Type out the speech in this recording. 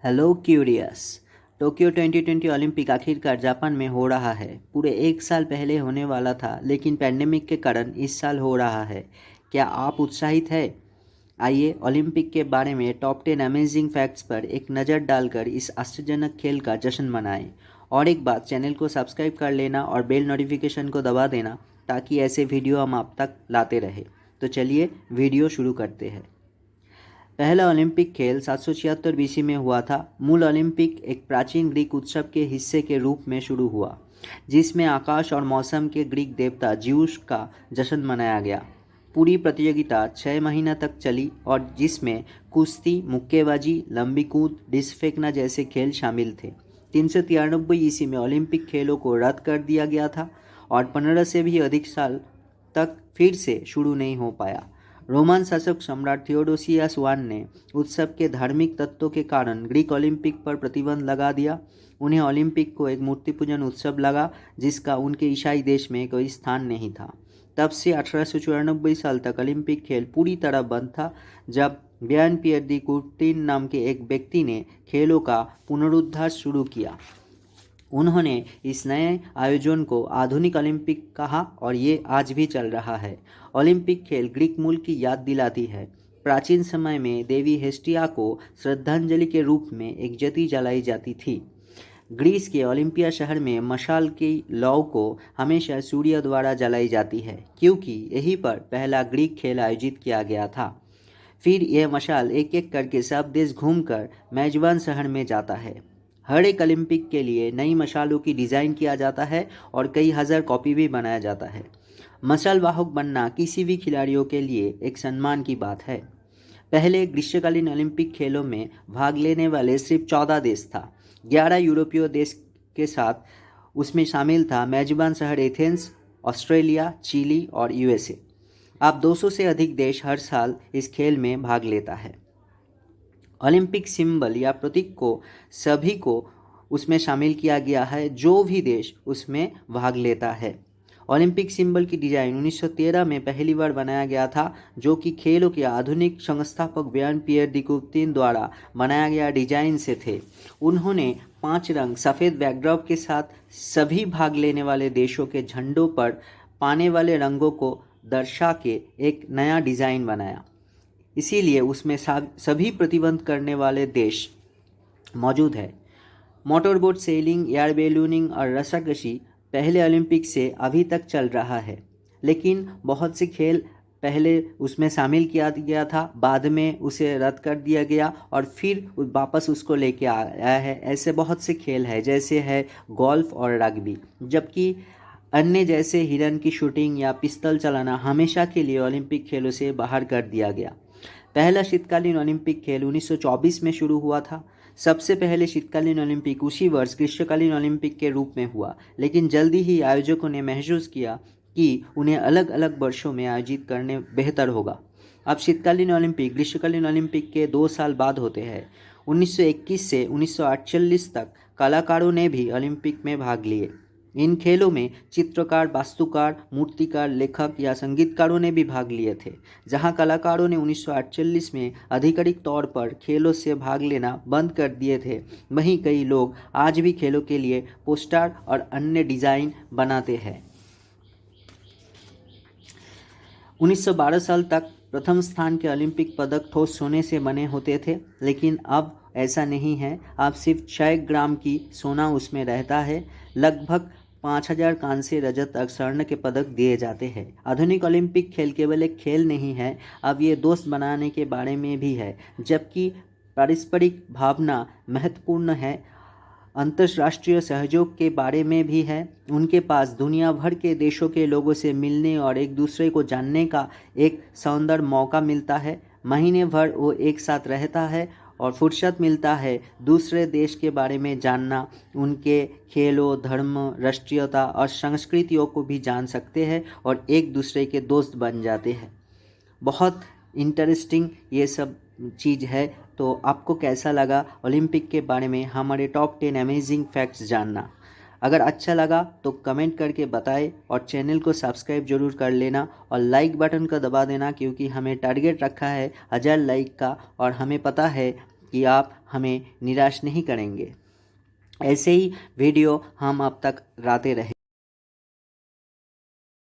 Hello curious. Tokyo 2020 Olympic आखिरकार Japan में हो रहा है। पूरे एक साल पहले होने वाला था, लेकिन पैंडेमिक के कारण इस साल हो रहा है। क्या आप उत्साहित हैं? आइए ओलंपिक के बारे में टॉप 10 अमेजिंग फैक्ट्स पर एक नज़र डालकर इस आश्चर्यजनक खेल का जश्न मनाएं। और एक बात, चैनल को सब्सक्राइब कर लेना और बेल नोटिफिकेशन को दबा देना ताकि ऐसे वीडियो हम आप तक लाते रहे। तो चलिए वीडियो शुरू करते हैं। पहला ओलंपिक खेल 776 बीसी में हुआ था। मूल ओलंपिक एक प्राचीन ग्रीक उत्सव के हिस्से के रूप में शुरू हुआ, जिसमें आकाश और मौसम के ग्रीक देवता ज्यूस का जश्न मनाया गया। पूरी प्रतियोगिता 6 महीना तक चली और जिसमें कुश्ती, मुक्केबाजी, लंबी कूद, डिस्क फेंकना जैसे खेल शामिल थे। 393 ईस्वी में ओलंपिक खेलों को रद्द कर दिया गया था और 15 से भी अधिक साल तक फिर से शुरू नहीं हो पाया। रोमन शासक सम्राट थियोडोसियस I ने उत्सव के धार्मिक तत्वों के कारण ग्रीक ओलंपिक पर प्रतिबंध लगा दिया। उन्हें ओलंपिक को एक मूर्ति पूजन उत्सव लगा, जिसका उनके ईसाई देश में कोई स्थान नहीं था। तब से 1894 साल तक ओलंपिक खेल पूरी तरह बंद था, जब बियान पियर दी कुर्टिन नाम के एक व्यक्ति ने खेलों का पुनरुद्धार शुरू किया। उन्होंने इस नए आयोजन को आधुनिक ओलंपिक कहा और ये आज भी चल रहा है। ओलंपिक खेल ग्रीक मूल की याद दिलाती है। प्राचीन समय में देवी हेस्टिया को श्रद्धांजलि के रूप में एक ज्योति जलाई जाती थी। ग्रीस के ओलंपिया शहर में मशाल की लौ को हमेशा सूर्य द्वारा जलाई जाती है, क्योंकि यहीं पर पहला ग्रीक खेल आयोजित किया गया था। फिर यह मशाल एक एक करके सब देश घूमकर मेजबान शहर में जाता है। हर एक ओलंपिक के लिए नई मशालों की डिज़ाइन किया जाता है और कई हज़ार कॉपी भी बनाया जाता है। मशाल वाहक बनना किसी भी खिलाड़ियों के लिए एक सम्मान की बात है। पहले ग्रीष्मकालीन ओलंपिक खेलों में भाग लेने वाले सिर्फ 14 देश था। 11 यूरोपीय देश के साथ उसमें शामिल था मेजबान शहर एथेंस, ऑस्ट्रेलिया, चिली और यूएसए। अब 200 से अधिक देश हर साल इस खेल में भाग लेता है। ओलंपिक सिंबल या प्रतीक को सभी को उसमें शामिल किया गया है, जो भी देश उसमें भाग लेता है। ओलंपिक सिंबल की डिज़ाइन 1913 में पहली बार बनाया गया था, जो कि खेलों के आधुनिक संस्थापक बियान पियर दी कुर्टिन द्वारा बनाया गया डिजाइन से थे। उन्होंने 5 रंग सफ़ेद बैकड्रॉप के साथ सभी भाग लेने वाले देशों के झंडों पर पाने वाले रंगों को दर्शा के एक नया डिज़ाइन बनाया। इसीलिए उसमें सभी प्रतिबंध करने वाले देश मौजूद है। मोटरबोट सेलिंग, एयर बैलूनिंग और रस्साकशी पहले ओलंपिक से अभी तक चल रहा है, लेकिन बहुत से खेल पहले उसमें शामिल किया गया था, बाद में उसे रद्द कर दिया गया और फिर वापस उसको लेके आया है। ऐसे बहुत से खेल हैं, जैसे है गोल्फ और रग्बी। जबकि अन्य जैसे हिरन की शूटिंग या पिस्तौल चलाना हमेशा के लिए ओलंपिक खेलों से बाहर कर दिया गया। पहला शीतकालीन ओलंपिक खेल 1924 में शुरू हुआ था। सबसे पहले शीतकालीन ओलंपिक उसी वर्ष ग्रीष्मकालीन ओलंपिक के रूप में हुआ, लेकिन जल्दी ही आयोजकों ने महसूस किया कि उन्हें अलग अलग वर्षों में आयोजित करने बेहतर होगा। अब शीतकालीन ओलंपिक ग्रीष्मकालीन ओलंपिक के 2 साल बाद होते हैं। 1921 से 1948 तक कलाकारों ने भी ओलंपिक में भाग लिए। इन खेलों में चित्रकार, वास्तुकार, मूर्तिकार, लेखक या संगीतकारों ने भी भाग लिए थे। जहां कलाकारों ने 1948 में आधिकारिक तौर पर खेलों से भाग लेना बंद कर दिए थे, वहीं कई लोग आज भी खेलों के लिए पोस्टर और अन्य डिज़ाइन बनाते हैं। 1912 साल तक प्रथम स्थान के ओलंपिक पदक ठोस सोने से बने होते थे, लेकिन अब ऐसा नहीं है। अब सिर्फ 6 ग्राम की सोना उसमें रहता है। लगभग 5000 कांस्य, रजत और स्वर्ण के पदक दिए जाते हैं। आधुनिक ओलंपिक खेल केवल एक खेल नहीं है, अब ये दोस्त बनाने के बारे में भी है। जबकि पारस्परिक भावना महत्वपूर्ण है, अंतर्राष्ट्रीय सहयोग के बारे में भी है। उनके पास दुनिया भर के देशों के लोगों से मिलने और एक दूसरे को जानने का एक सुंदर मौका मिलता है। महीने भर वो एक साथ रहता है और फुर्सत मिलता है दूसरे देश के बारे में जानना। उनके खेलों, धर्म, राष्ट्रीयता और संस्कृतियों को भी जान सकते हैं और एक दूसरे के दोस्त बन जाते हैं। बहुत इंटरेस्टिंग ये सब चीज़ है। तो आपको कैसा लगा ओलंपिक के बारे में हमारे टॉप 10 अमेजिंग फैक्ट्स जानना? अगर अच्छा लगा तो कमेंट करके बताएं और चैनल को सब्सक्राइब जरूर कर लेना और लाइक बटन को दबा देना, क्योंकि हमें टारगेट रखा है 1000 लाइक का और हमें पता है कि आप हमें निराश नहीं करेंगे। ऐसे ही वीडियो हम अब तक लाते रहे।